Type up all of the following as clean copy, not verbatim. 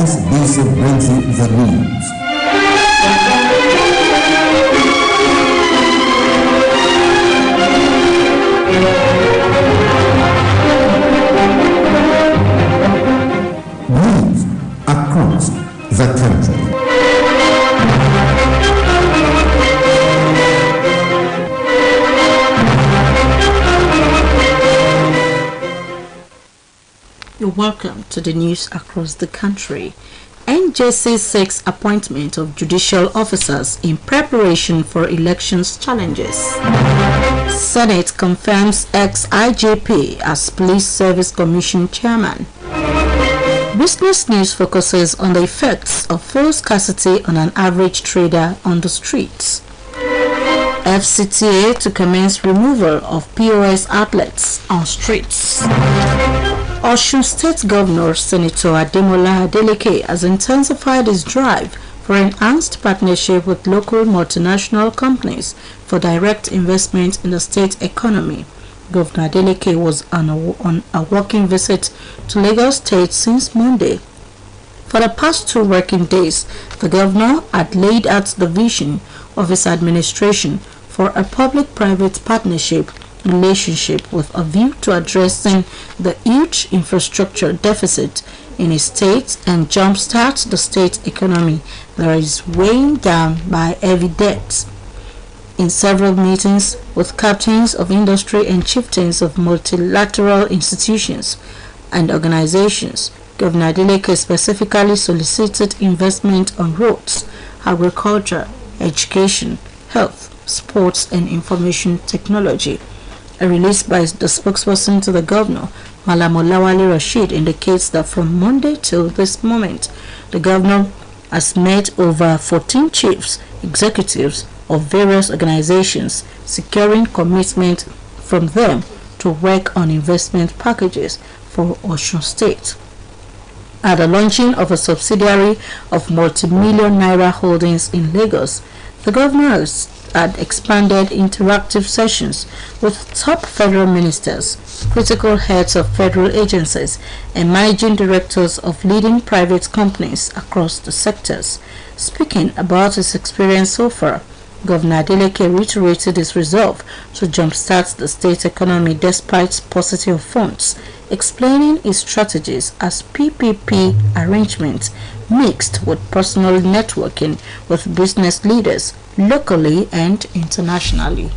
OSBC brings you the news. News across the country. You're welcome to the news across the country. NJC seeks appointment of judicial officers in preparation for elections challenges. Senate confirms ex-IGP as Police Service Commission Chairman. Business News focuses on the effects of fuel scarcity on an average trader on the streets. FCTA to commence removal of POS outlets on streets. Osun State Governor Senator Ademola Adeleke has intensified his drive for enhanced partnership with local multinational companies for direct investment in the state economy. Governor Adeleke was on a working visit to Lagos State since Monday. For the past 2 working days, the governor had laid out the vision of his administration for a public-private partnership relationship with a view to addressing the huge infrastructure deficit in his state and jumpstart the state economy that is weighed down by heavy debts. In several meetings with captains of industry and chieftains of multilateral institutions and organizations, Governor Adeleke specifically solicited investment on roads, agriculture, education, health, sports and information technology. A release by the spokesperson to the governor, Malam Olawale Rashid, indicates that from Monday till this moment, the governor has met over 14 chiefs, executives of various organizations, securing commitment from them to work on investment packages for Osun State. At the launching of a subsidiary of multi-million naira holdings in Lagos, the governor had expanded interactive sessions with top federal ministers, critical heads of federal agencies, and managing directors of leading private companies across the sectors. Speaking about his experience so far, Governor Adeleke reiterated his resolve to jumpstart the state economy despite paucity of funds, explaining his strategies as PPP arrangements mixed with personal networking with business leaders locally and internationally.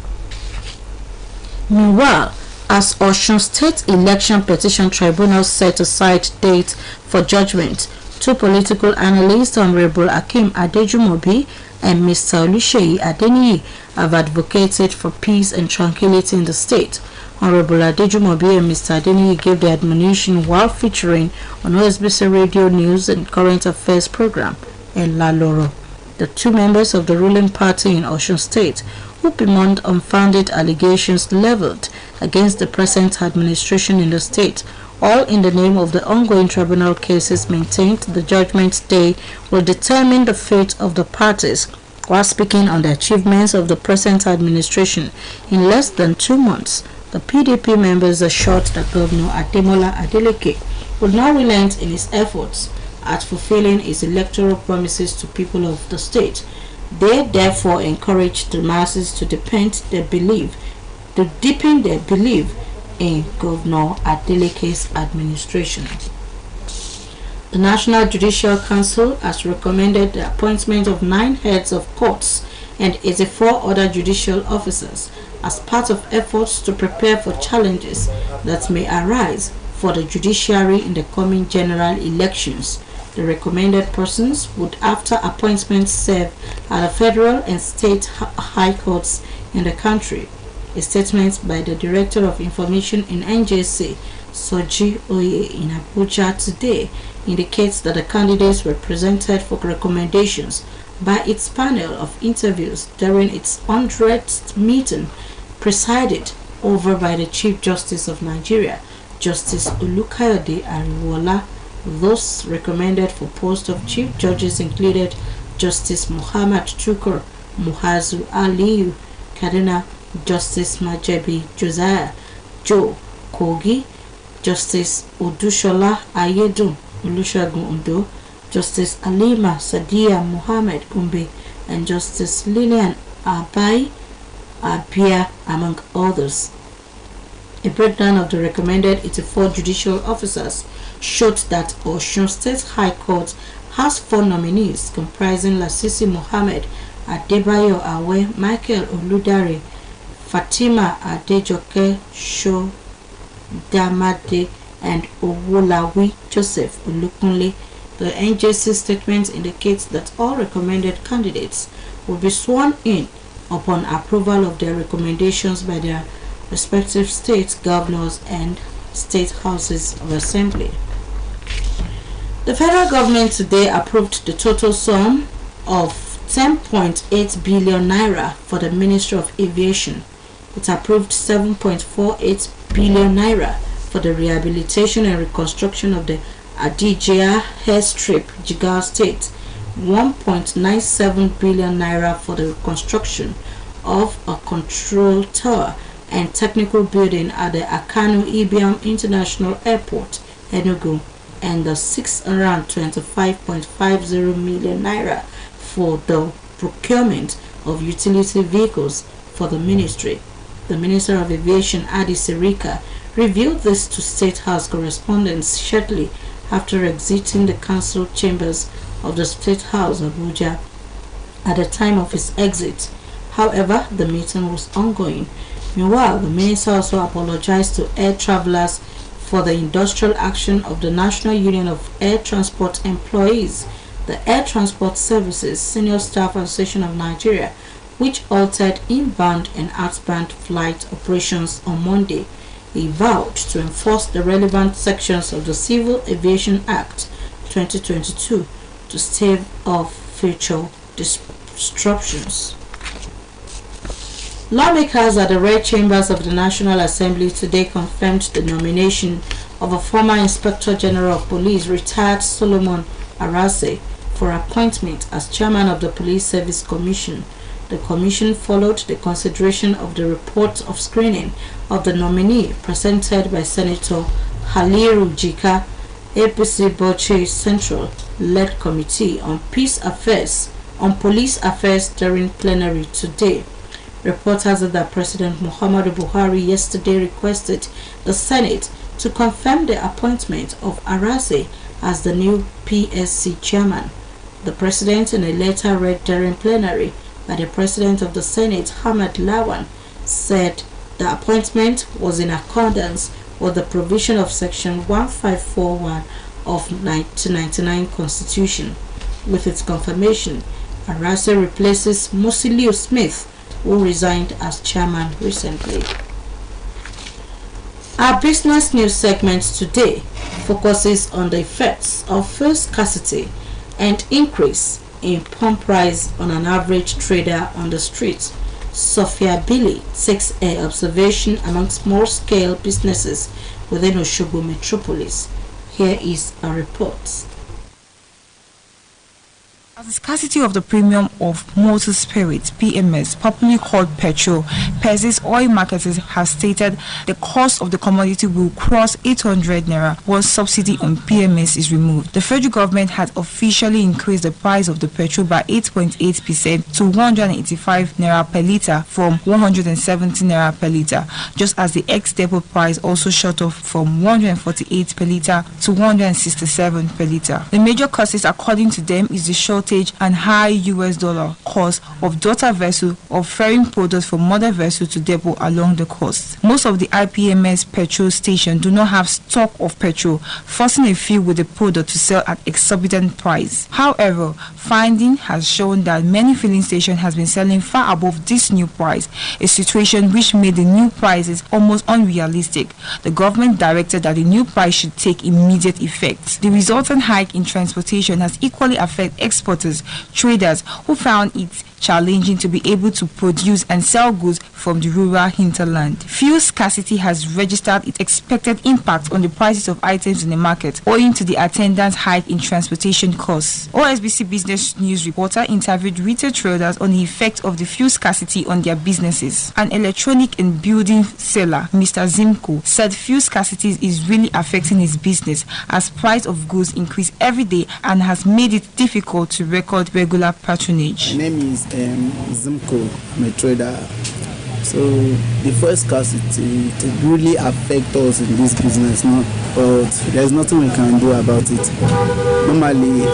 Meanwhile, as Osun State Election Petition Tribunal set aside date for judgment, 2 political analysts, Honorable Akim Adejumobi and Mr. Oluseyi Adeniyi, have advocated for peace and tranquility in the state. Honorable Adejumobi and Mr. Adeniyi gave the admonition while featuring on OSBC Radio News and Current Affairs program, El Laloro. The 2 members of the ruling party in Osun State, who bemoaned unfounded allegations leveled against the present administration in the state, all in the name of the ongoing tribunal cases, maintained the judgment day will determine the fate of the parties. While speaking on the achievements of the present administration in less than 2 months, the PDP members assured that Governor Ademola Adeleke would not relent in his efforts at fulfilling his electoral promises to people of the state. They therefore encouraged the masses to deepen their belief in Governor Adeleke's administration. The National Judicial Council has recommended the appointment of 9 heads of courts and 84 other judicial officers as part of efforts to prepare for challenges that may arise for the judiciary in the coming general elections. The recommended persons would, after appointment, serve at the federal and state high courts in the country. A statement by the Director of Information in NJC, Soji Oye, in Abuja today indicates that the candidates were presented for recommendations by its panel of interviews during its 100th meeting, presided over by the Chief Justice of Nigeria, Justice Olukayode Ariwola. Those recommended for post of Chief Judges included Justice Muhammad Chukur Muhazu Aliyu Kaduna, Justice Majebi Josiah Joe Kogi, Justice Odushola Ayedun Olusegun Ondo, Justice Alima Sadia Mohammed Gumbe, and Justice Lillian Abai Abia, among others. A breakdown of the recommended 84 judicial officers showed that Osun State High Court has 4 nominees comprising Lasisi Mohammed, Adebayo Awe, Michael Oludare, Fatima Adejoke Shodamade, and Owolawi Joseph Olukunle. The NJC statement indicates that all recommended candidates will be sworn in upon approval of their recommendations by their respective state governors and state houses of assembly. The federal government today approved the total sum of 10.8 billion naira for the Ministry of Aviation. It approved 7.48 billion naira for the rehabilitation and reconstruction of the Adijia Airstrip, Jigawa State, 1.97 billion naira for the reconstruction of a control tower and technical building at the Akanu Ibiam International Airport, Enugu, and the 625.50 million naira for the procurement of utility vehicles for the ministry. The Minister of Aviation, Adi Sirika, revealed this to State House correspondents shortly after exiting the council chambers of the State House, Abuja. At the time of his exit, however, the meeting was ongoing. Meanwhile, the minister also apologized to air travelers for the industrial action of the National Union of Air Transport Employees, the Air Transport Services Senior Staff Association of Nigeria, which altered inbound and outbound flight operations on Monday. He vowed to enforce the relevant sections of the Civil Aviation Act 2022 to stave off future disruptions. Lawmakers at the Red Chambers of the National Assembly today confirmed the nomination of a former Inspector General of Police, retired Solomon Arase, for appointment as chairman of the Police Service Commission. The commission followed the consideration of the report of screening of the nominee presented by Senator Haliru Jika, APC Bauchi Central-led Committee on Police Affairs during plenary today. Reports hazard that President Muhammadu Buhari yesterday requested the Senate to confirm the appointment of Arase as the new PSC chairman. The President, in a letter read during plenary by the President of the Senate, Ahmed Lawan, said the appointment was in accordance with the provision of Section 1541 of 1999 Constitution. With its confirmation, Arase replaces Musiliu Smith, who resigned as chairman recently. Our business news segment today focuses on the effects of fuel scarcity and increase in pump price on an average trader on the streets. Sophia Billy takes an observation among small-scale businesses within Osogbo metropolis. Here is a report. As the scarcity of the premium of motor spirits, PMS, popularly called petrol, persists, oil marketers have stated the cost of the commodity will cross 800 naira once subsidy on PMS is removed. The federal government has officially increased the price of the petrol by 8.8% to 185 naira per litre from 170 naira per litre, just as the ex-depot price also shot off from 148 per litre to 167 per litre. The major causes, according to them, is the shortage and high US dollar cost of daughter vessel of ferrying products from mother vessel to depot along the coast. Most of the IPMS petrol stations do not have stock of petrol, forcing a few with the product to sell at exorbitant price. However, finding has shown that many filling stations has been selling far above this new price, a situation which made the new prices almost unrealistic. The government directed that the new price should take immediate effect. The resultant hike in transportation has equally affected exporters, traders who found it challenging to be able to produce and sell goods from the rural hinterland. Fuel scarcity has registered its expected impact on the prices of items in the market, owing to the attendant hike in transportation costs. OSBC Business News reporter interviewed retail traders on the effect of the fuel scarcity on their businesses. An electronic and building seller, Mr. Zimko, said fuel scarcity is really affecting his business as price of goods increase every day and has made it difficult to record regular patronage. My name is Zimko. I'm a trader. So the fuel scarcity it really affects us in this business now, but there's nothing we can do about it. Normally,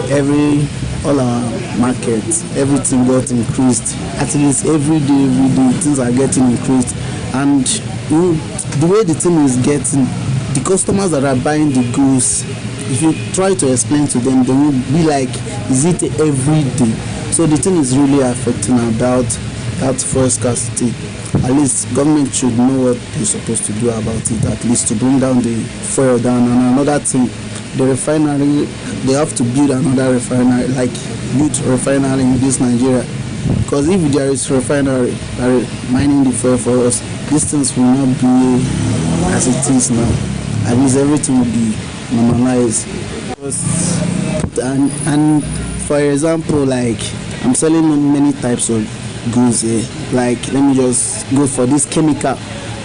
all our markets, everything got increased. At least every day, things are getting increased. And the way the thing is getting, the customers that are buying the goods, if you try to explain to them, they will be like, is it every day? So the thing is really affecting about that fuel scarcity. At least government should know what they're supposed to do about it, at least to bring down the fuel down. And another thing, the refinery, they have to build another refinery, like huge refinery in this Nigeria. Because if there is refinery mining the fuel for us, these things will not be as it is now. At least everything will be normalized. And for example, like I'm selling many types of goods here. Like let me just go for this chemical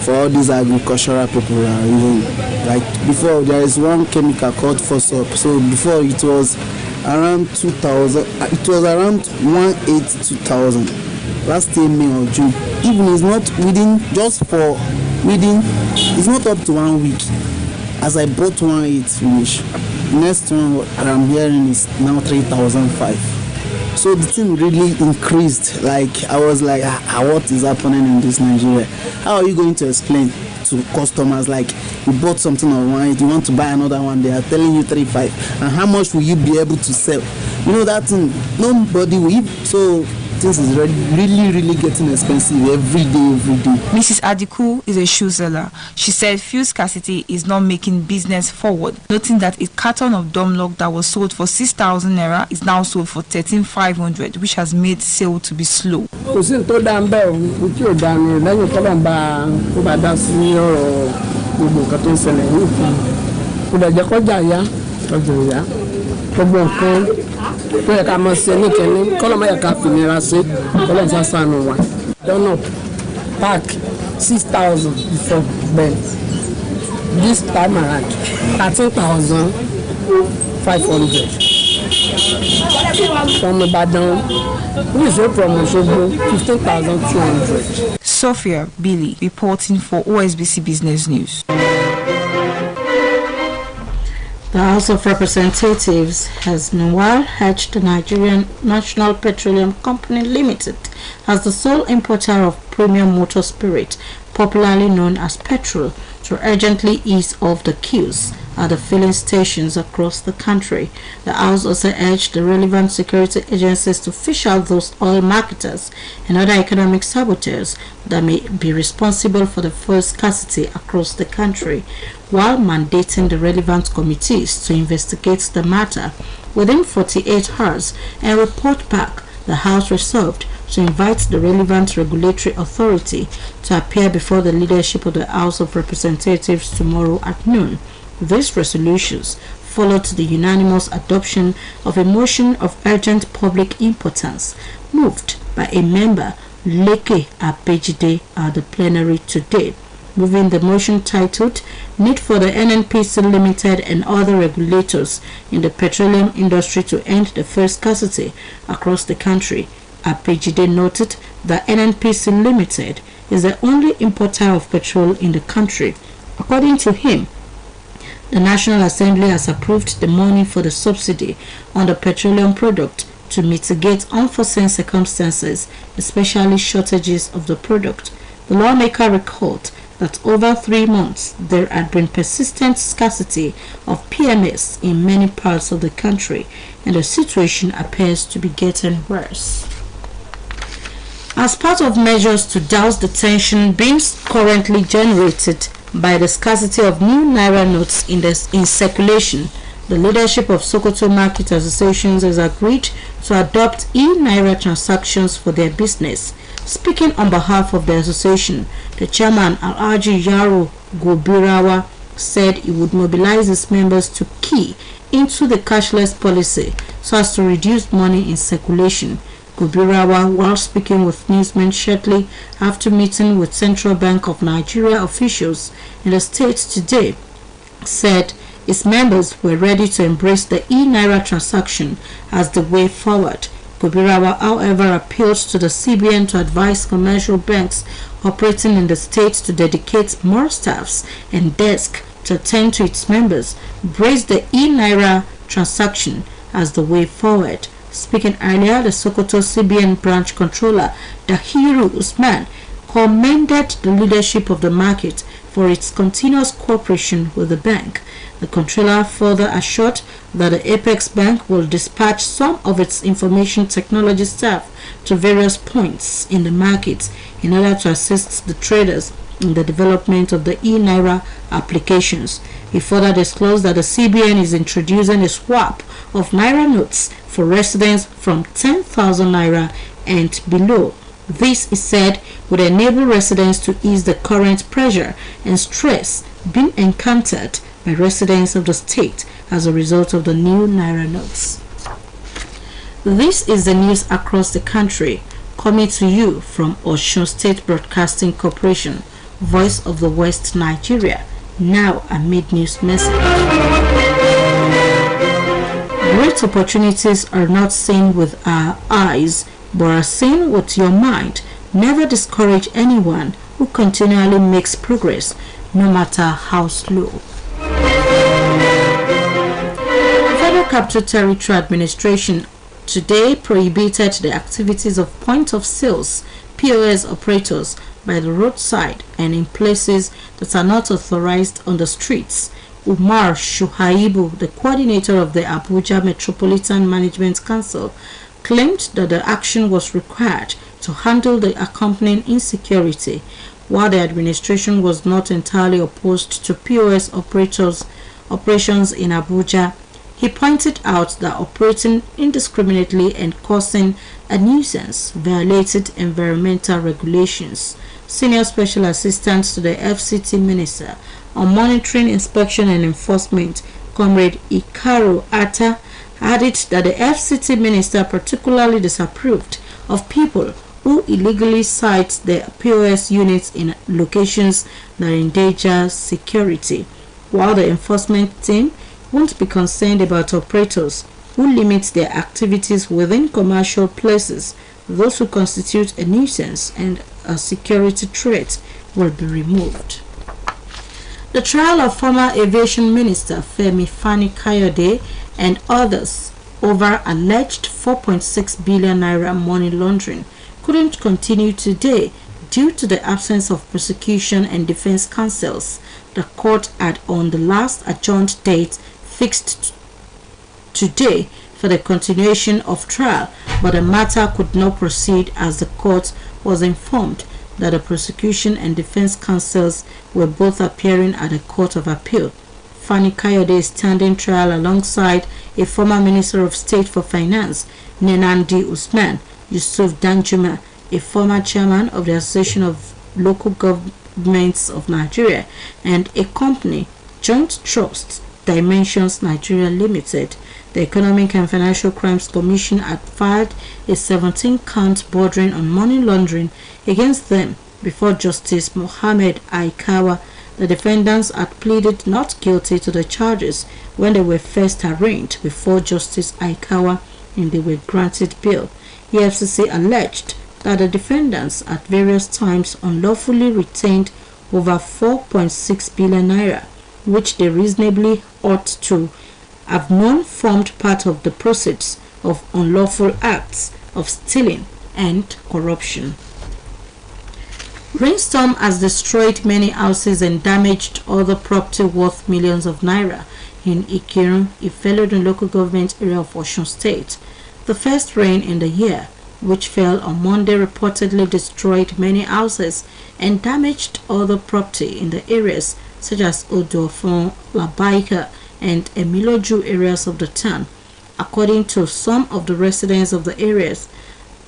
for all these agricultural people are using. Like before there is one chemical called Fosop. So before it was around 2000, it was around 182,000 last year May or June. Even it's not it's not up to 1 week. As I bought 1.8 finish, next one that I'm hearing is now 3,005. So the thing really increased. Like I was like, what is happening in this Nigeria? How are you going to explain to customers like you bought something on 1.8, you want to buy another one, they are telling you 3.5, and how much will you be able to sell? You know that thing, nobody will. So things is really getting expensive every day. Mrs. Adiku is a shoe seller. She said fuel scarcity is not making business forward, noting that a carton of Domlock that was sold for 6,000 naira is now sold for 13,500, which has made sale to be slow. Don't know. Pack 6,000 before bed. This time around 13,500. From Ibadan, we is from Osogbo 15,200. Sophia Billy reporting for OSBC Business News. The House of Representatives has meanwhile urged the Nigerian National Petroleum Company Limited as the sole importer of premium motor spirit, popularly known as petrol, to urgently ease off the queues at the filling stations across the country. The House also urged the relevant security agencies to fish out those oil marketers and other economic saboteurs that may be responsible for the fuel scarcity across the country, while mandating the relevant committees to investigate the matter within 48 hours and report back. The House resolved to invite the relevant regulatory authority to appear before the leadership of the House of Representatives tomorrow at noon. These resolutions followed the unanimous adoption of a motion of urgent public importance moved by a member, Leke Apejide, at the plenary today. Moving the motion titled Need for the NNPC Limited and other regulators in the petroleum industry to end the fuel scarcity across the country. Apejide noted that NNPC Limited is the only importer of petrol in the country. According to him, the National Assembly has approved the money for the subsidy on the petroleum product to mitigate unforeseen circumstances, especially shortages of the product. The lawmaker recalled that over 3 months there had been persistent scarcity of PMS in many parts of the country, and the situation appears to be getting worse. As part of measures to douse the tension being currently generated by the scarcity of new naira notes in circulation, the leadership of Sokoto Market Associations has agreed to adopt e-Naira transactions for their business. Speaking on behalf of the association, the chairman Alhaji Yaro Gobirawa said he would mobilize his members to key into the cashless policy so as to reduce money in circulation. Gobirawa, while speaking with newsmen shortly after meeting with Central Bank of Nigeria officials in the state today, said its members were ready to embrace the e-Naira transaction as the way forward. Gobirawa, however, appealed to the CBN to advise commercial banks operating in the state to dedicate more staffs and desks to attend to its members, embrace the e-Naira transaction as the way forward. Speaking earlier, the Sokoto CBN branch controller, Dahiru Usman, commended the leadership of the market for its continuous cooperation with the bank. The controller further assured that the Apex Bank will dispatch some of its information technology staff to various points in the market in order to assist the traders in the development of the e-Naira applications. He further disclosed that the CBN is introducing a swap of Naira notes for residents from 10,000 Naira and below. This, he said, would enable residents to ease the current pressure and stress being encountered by residents of the state as a result of the new Naira notes. This is the news across the country, coming to you from Osun State Broadcasting Corporation, Voice of the West, Nigeria. Now a mid-news message. Great opportunities are not seen with our eyes, but are seen with your mind. Never discourage anyone who continually makes progress, no matter how slow. Federal Capital Territory Administration today prohibited the activities of point of sales POS operators by the roadside and in places that are not authorized on the streets. Umar Shuhaibu, the coordinator of the Abuja Metropolitan Management Council, claimed that the action was required to handle the accompanying insecurity. While the administration was not entirely opposed to POS operations in Abuja, he pointed out that operating indiscriminately and causing a nuisance violated environmental regulations. Senior Special Assistant to the FCT Minister on Monitoring, Inspection and Enforcement, Comrade Ikaru Atta, added that the FCT Minister particularly disapproved of people who illegally site their POS units in locations that endanger security, while the enforcement team won't be concerned about operators who limit their activities within commercial places. Those who constitute a nuisance and a security threat will be removed. The trial of former Aviation Minister Femi Fani-Kayode and others over alleged 4.6 billion naira money laundering couldn't continue today due to the absence of prosecution and defense counsels. The court had on the last adjourned date fixed today for the continuation of trial, but the matter could not proceed as the court was informed that the prosecution and defense counsels were both appearing at the Court of Appeal. Fani Kayode is standing trial alongside a former Minister of State for Finance, Nenandi Usman, Yusuf Danjuma, a former chairman of the Association of Local Governments of Nigeria, and a company, Joint Trust Dimensions Nigeria Limited. The Economic and Financial Crimes Commission had filed a 17-count bordering on money laundering against them before Justice Mohammed Aikawa. The defendants had pleaded not guilty to the charges when they were first arraigned before Justice Aikawa and they were granted bail. The FCC alleged that the defendants at various times unlawfully retained over 4.6 billion naira, which they reasonably ought to have known formed part of the proceeds of unlawful acts of stealing and corruption. Rainstorm has destroyed many houses and damaged other property worth millions of naira in Ikirun, Ifelodun local government area of Osun State. The first rain in the year, which fell on Monday, reportedly destroyed many houses and damaged other property in the areas such as Odofon, Labaika, and Emiloju areas of the town. according to some of the residents of the areas,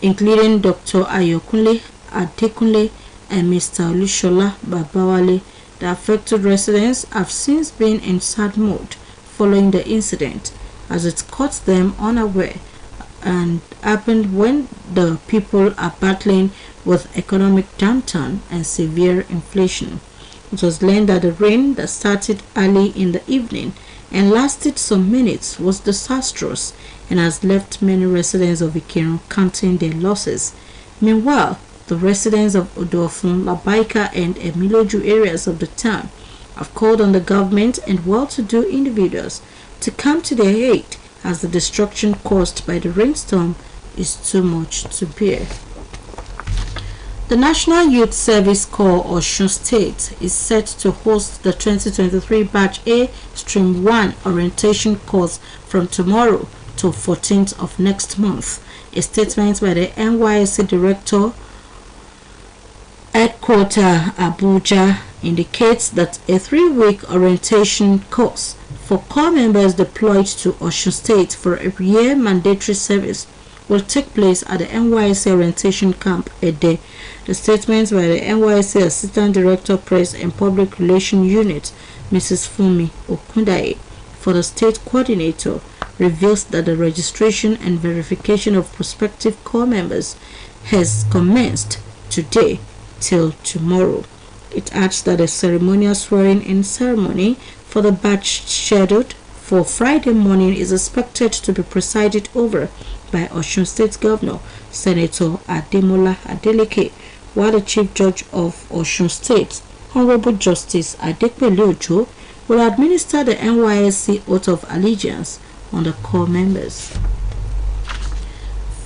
including Dr. Ayokunle Adekunle and Mr. Olushola Babawale. The affected residents have since been in sad mood following the incident, as it caught them unaware and happened when the people are battling with economic downturn and severe inflation. It was learned that the rain that started early in the evening and lasted some minutes was disastrous and has left many residents of Ikirun counting their losses. Meanwhile, the residents of Odofun, Labaika and Emiloju areas of the town have called on the government and well-to-do individuals to come to their aid, as the destruction caused by the rainstorm is too much to bear. The National Youth Service Corps Osun State is set to host the 2023 Batch A Stream 1 orientation course from tomorrow to 14th of next month. A statement by the NYSC Director Headquarter Abuja indicates that a 3-week orientation course for corps members deployed to Osun State for a year mandatory service will take place at the NYSC Orientation Camp Ede. The statement by the NYSC Assistant Director Press and Public Relations Unit, Mrs. Fumi Okundaye, for the State Coordinator, reveals that the registration and verification of prospective corps members has commenced today till tomorrow. It adds that a ceremonial swearing-in ceremony for the batch scheduled for Friday morning is expected to be presided over by Osun State Governor Senator Ademola Adeleke, while the Chief Judge of Osun State, Honorable Justice Adekpele Ojo, will administer the NYSC Oath of Allegiance on the corps members.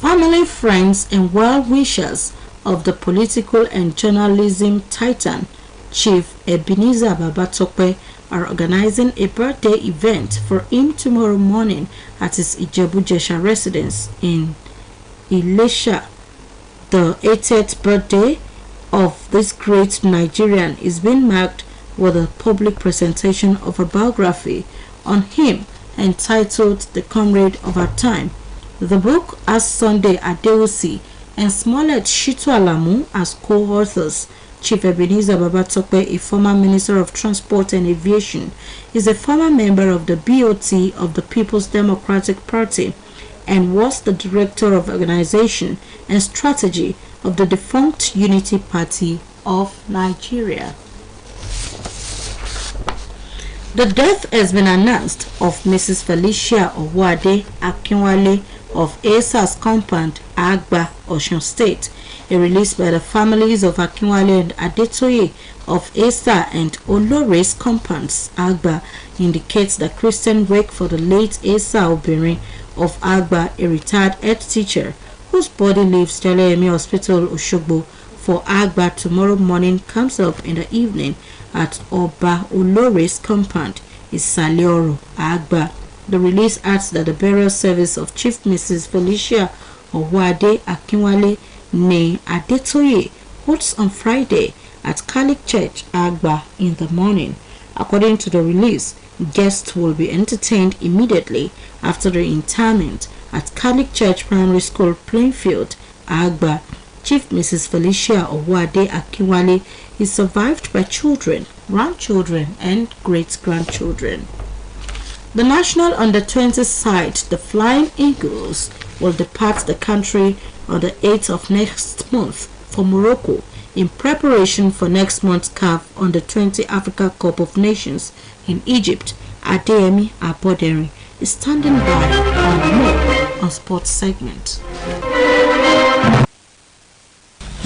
Family, friends, and well-wishers of the political and journalism titan Chief Ebenezer Babatope are organizing a birthday event for him tomorrow morning at his Ijebu-Jesha residence in Ilesha. The 80th birthday of this great Nigerian is being marked with a public presentation of a biography on him entitled The Comrade of Our Time. The book has Sunday Adeusi and Smollett Shitu Alamu as co-authors. Chief Ebenezer Babatope, a former Minister of Transport and Aviation, is a former member of the BOT of the People's Democratic Party and was the Director of Organization and Strategy of the defunct Unity Party of Nigeria. The death has been announced of Mrs. Felicia Owade Akinwale of ASA's compound, Agba, Osun State. A release by the families of Akinwale and Adetoye of ASA and Olore's compounds, Agba, indicates that Christian wake for the late Asa Obìnrin of Agba, a retired head teacher, whose body leaves Jalemi Hospital, Oshogbo, for Agba tomorrow morning, comes up in the evening at Oba Olore's compound, Isaleoro, Agba. The release adds that the burial service of Chief Mrs. Felicia Owade Akinwale Ne Adetoye holds on Friday at Catholic Church Agba in the morning. According to the release, guests will be entertained immediately after the interment at Catholic Church Primary School Plainfield, Agba. Chief Mrs. Felicia Owade Akinwale is survived by children, grandchildren, and great-grandchildren. The national under-20 side, the Flying Eagles, will depart the country on the 8th of next month for Morocco in preparation for next month's CAF Under-20 Africa Cup of Nations in Egypt. Adeyemi Aboderi is standing by on more on sports segment.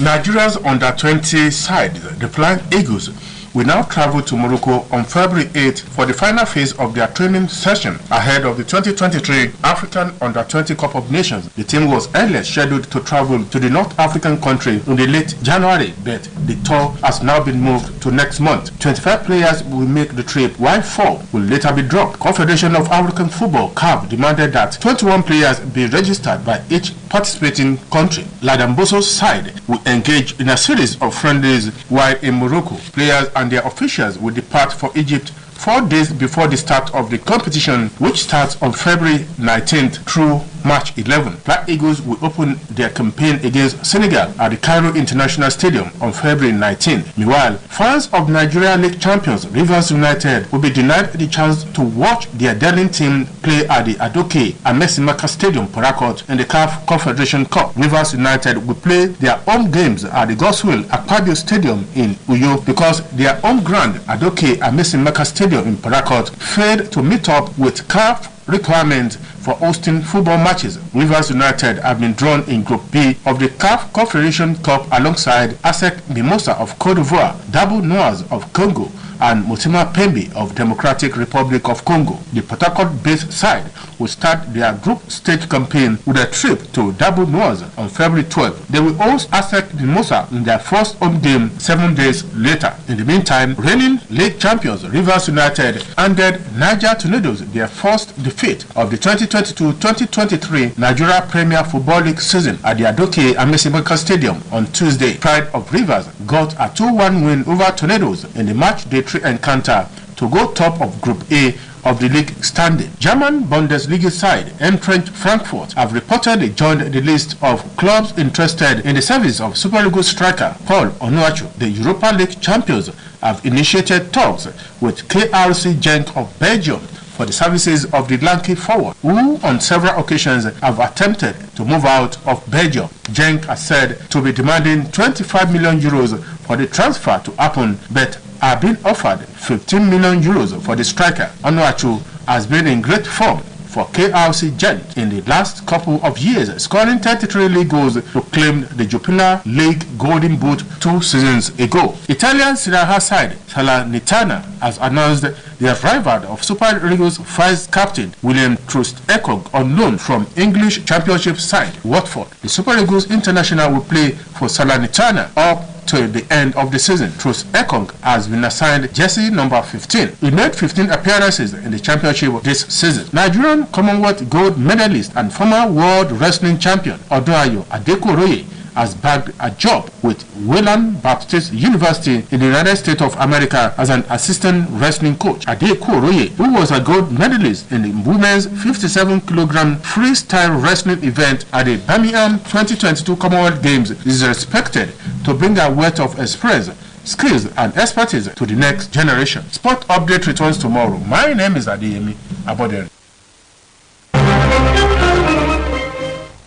Nigeria's under-20 side, the Flying Eagles, will now travel to Morocco on February 8 for the final phase of their training session ahead of the 2023 African Under-20 Cup of Nations. The team was earlier scheduled to travel to the North African country in the late January, but the tour has now been moved to next month. 25 players will make the trip, while 4 will later be dropped. Confederation of African Football (CAF) demanded that 21 players be registered by each participating country. Ladamboso's side will engage in a series of friendlies while in Morocco. Players and their officials will depart for Egypt 4 days before the start of the competition, which starts on February 19th through March 11th. Black Eagles will open their campaign against Senegal at the Cairo International Stadium on February 19th. Meanwhile, fans of Nigeria League champions Rivers United will be denied the chance to watch their darling team play at the Adoke Amesimaka Stadium, Port Harcourt, in the CAF Confederation Cup. Rivers United will play their home games at the Goswell Akpabio Stadium in Uyo because their home ground, Adoke Amesimaka Stadium in Port Harcourt, failed to meet up with CAF requirements for hosting football matches. Rivers United have been drawn in Group B of the CAF Confederation Cup alongside ASEC Mimosa of Cote d'Ivoire, Dabo Noirs of Congo, and Mutima Pembe of Democratic Republic of Congo. The Port Harcourt-based side will start their group stage campaign with a trip to Dabo Noirs on February 12th. They will host ASEC Mimosa in their first home game 7 days later. In the meantime, reigning league champions Rivers United handed Niger Tornadoes their first defeat of the 2022-2023 Nigeria Premier Football League season at the Adoke Amesimaka Stadium on Tuesday. Pride of Rivers got a 2-1 win over Tornadoes in the match day 3 encounter to go top of Group A of the league standing. German Bundesliga side entrenched Frankfurt have reportedly joined the list of clubs interested in the service of Super Eagles striker Paul Onuachu. The Europa League champions have initiated talks with KRC Genk of Belgium for the services of the lanky forward, who on several occasions have attempted to move out of Belgium. Genk has said to be demanding 25 million euros for the transfer to happen, but are being offered 15 million euros for the striker. Onuachu has been in great form for KRC Genk in the last couple of years, scoring 33 league goals to claim the Jupiler League Golden Boot 2 seasons ago. Italian Serie A side Salernitana has announced the arrival of Super Eagles vice captain William Troost-Ekong on loan from English Championship side Watford. The Super Eagles international will play for Salernitana up to the end of the season. Troost-Ekong has been assigned jersey number 15. He made 15 appearances in the championship this season. Nigerian Commonwealth gold medalist and former world wrestling champion Odunayo Adekoroye has bagged a job with Wayland Baptist University in the United States of America as an assistant wrestling coach. Adekoroye, who was a gold medalist in the women's 57-kilogram freestyle wrestling event at the Birmingham 2022 Commonwealth Games, is expected to bring a wealth of experience, skills and expertise to the next generation. Sport Update returns tomorrow. My name is Adeyemi Abodere.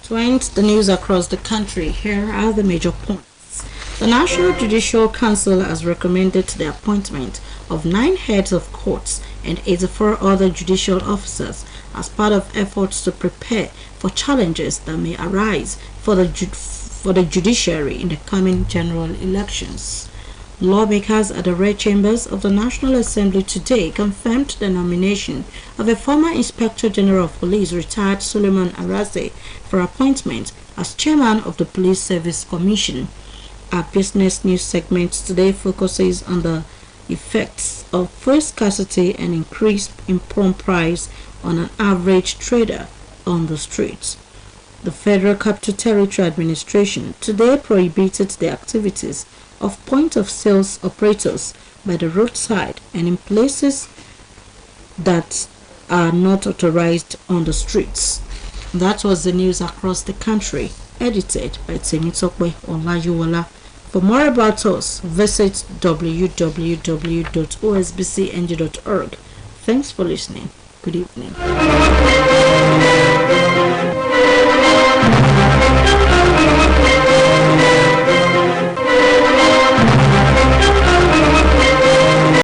To end the news across the country, here are the major points. The National Judicial Council has recommended the appointment of 9 heads of courts and 84 other judicial officers as part of efforts to prepare for challenges that may arise for the judiciary in the coming general elections. Lawmakers at the Red Chambers of the National Assembly today confirmed the nomination of a former Inspector General of Police, retired Suleiman Arase, for appointment as chairman of the Police Service Commission. Our business news segment today focuses on the effects of fuel scarcity and increase in pump price on an average trader on the streets. The Federal Capital Territory Administration today prohibited the activities of point-of-sales operators by the roadside and in places that are not authorized on the streets. That was the news across the country, edited by Temitokwe Olajuwola. For more about us, visit www.osbcng.org. Thanks for listening. Good evening.